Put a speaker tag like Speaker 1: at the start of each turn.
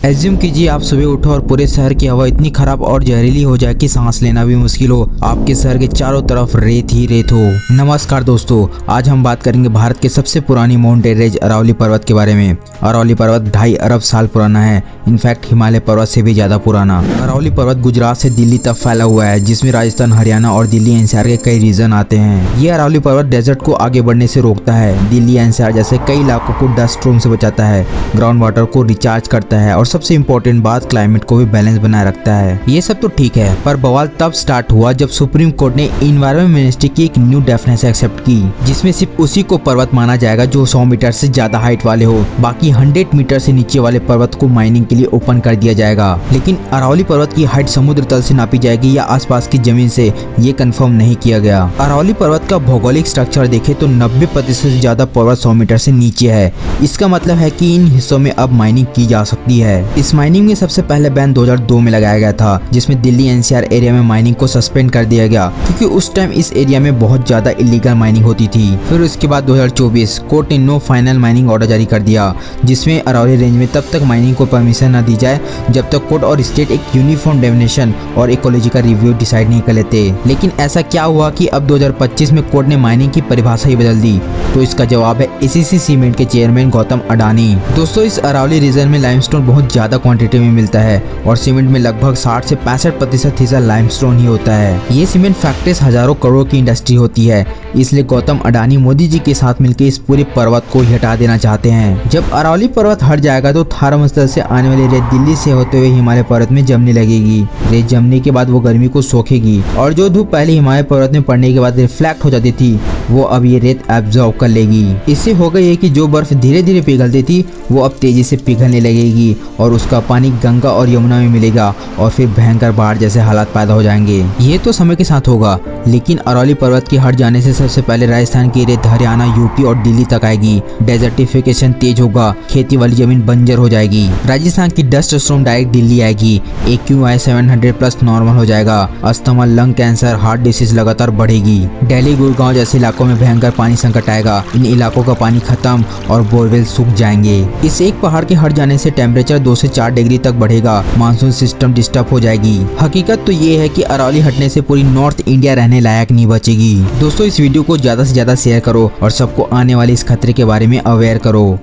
Speaker 1: Assume कीजिए आप सुबह उठो और पूरे शहर की हवा इतनी खराब और जहरीली हो जाए कि सांस लेना भी मुश्किल हो। आपके शहर के चारों तरफ रेत ही रेत हो। नमस्कार दोस्तों, आज हम बात करेंगे भारत के सबसे पुरानी माउंटेन रेंज अरावली पर्वत के बारे में। अरावली पर्वत 2.5 अरब साल पुराना है। इनफैक्ट हिमालय पर्वत से भी ज्यादा पुराना। अरावली पर्वत गुजरात से दिल्ली तक फैला हुआ है, जिसमें राजस्थान, हरियाणा और दिल्ली एनसीआर के कई रीजन आते हैं। ये अरावली पर्वत डेजर्ट को आगे बढ़ने से रोकता है, दिल्ली एनसीआर जैसे कई इलाकों को डस्ट स्टॉर्म से बचाता है, ग्राउंड वाटर को रिचार्ज करता है और सबसे इम्पोर्टेंट बात, क्लाइमेट को भी बैलेंस बनाए रखता है। ये सब तो ठीक है, पर बवाल तब स्टार्ट हुआ जब सुप्रीम कोर्ट ने इन्वायरमेंट मिनिस्ट्री की एक न्यू डेफिनेशन एक्सेप्ट की, जिसमें सिर्फ उसी को पर्वत माना जाएगा जो 100 मीटर से ज्यादा हाइट वाले हो। बाकी 100 मीटर से नीचे वाले पर्वत को माइनिंग के लिए ओपन कर दिया जाएगा। लेकिन अरावली पर्वत की हाइट समुद्र तल से नापी जाएगी या आसपास की जमीन से, ये कंफर्म नहीं किया गया। अरावली पर्वत का भौगोलिक स्ट्रक्चर देखे तो 90% से ज्यादा पर्वत 100 मीटर से नीचे है। इसका मतलब है कि इन हिस्सों में अब माइनिंग की जा सकती है। इस माइनिंग में सबसे पहले बैन 2002 में लगाया गया था, जिसमें दिल्ली एनसीआर एरिया में माइनिंग को सस्पेंड कर दिया गया, क्योंकि उस टाइम इस एरिया में बहुत ज्यादा इलीगल माइनिंग होती थी। फिर उसके बाद 2024 कोर्ट ने नो फाइनल माइनिंग ऑर्डर जारी कर दिया, जिसमें अरावली रेंज में तब तक माइनिंग को परमिशन न दी जाए जब तक कोर्ट और स्टेट एक यूनिफॉर्म डेफिनेशन और इकोलॉजी का रिव्यू डिसाइड नहीं कर लेते। लेकिन ऐसा क्या हुआ कि अब 2025 में कोर्ट ने माइनिंग की परिभाषा ही बदल दी? तो इसका जवाब है एसीसी सीमेंट के चेयरमैन गौतम अडानी। दोस्तों, इस अरावली रीजन में लाइमस्टोन बहुत ज्यादा क्वांटिटी में मिलता है और सीमेंट में लगभग 60 से 65% हिस्सा लाइमस्टोन ही होता है। ये सीमेंट फैक्ट्रीज हजारों करोड़ की इंडस्ट्री होती है, इसलिए गौतम अडानी मोदी जी के साथ मिलकर इस पूरे पर्वत को ही हटा देना चाहते हैं। जब अरावली पर्वत हट जाएगा तो थारमस्थल से आने वाली रेत दिल्ली से होते हुए हिमालय पर्वत में जमने लगेगी। रेत जमने के बाद वो गर्मी को सोखेगी और जो धूप पहले हिमालय पर्वत में पड़ने के बाद रिफ्लेक्ट हो जाती थी, वो अब ये रेत एब्जॉर्ब कर लेगी। इससे होगा ये कि जो बर्फ धीरे धीरे पिघलती थी वो अब तेजी से पिघलने लगेगी और उसका पानी गंगा और यमुना में मिलेगा और फिर भयंकर बाढ़ जैसे हालात पैदा हो जाएंगे। ये तो समय के साथ होगा, लेकिन अरावली पर्वत के हट जाने से सबसे पहले राजस्थान की रेत हरियाणा, यूपी और दिल्ली तक आएगी। डेजर्टिफिकेशन तेज होगा, खेती वाली जमीन बंजर हो जाएगी। राजस्थान की डस्ट स्टॉर्म डायरेक्ट दिल्ली आएगी। AQI 700+ नॉर्मल हो जाएगा। Asthma, lung cancer, heart disease लगातार बढ़ेगी। दिल्ली, गुड़गांव जैसे इलाकों में भयंकर पानी संकट आएगा। इन इलाकों का पानी खत्म और बोरवेल सूख जाएंगे। इस एक पहाड़ के हट जाने से टेम्परेचर 2 से 4 डिग्री तक बढ़ेगा। मानसून सिस्टम डिस्टर्ब हो जाएगी। हकीकत तो ये है कि अरावली हटने से पूरी नॉर्थ इंडिया रहने लायक नहीं बचेगी। दोस्तों, इस वीडियो को ज्यादा से ज्यादा शेयर करो और सबको आने वाले इस खतरे के बारे में अवेयर करो।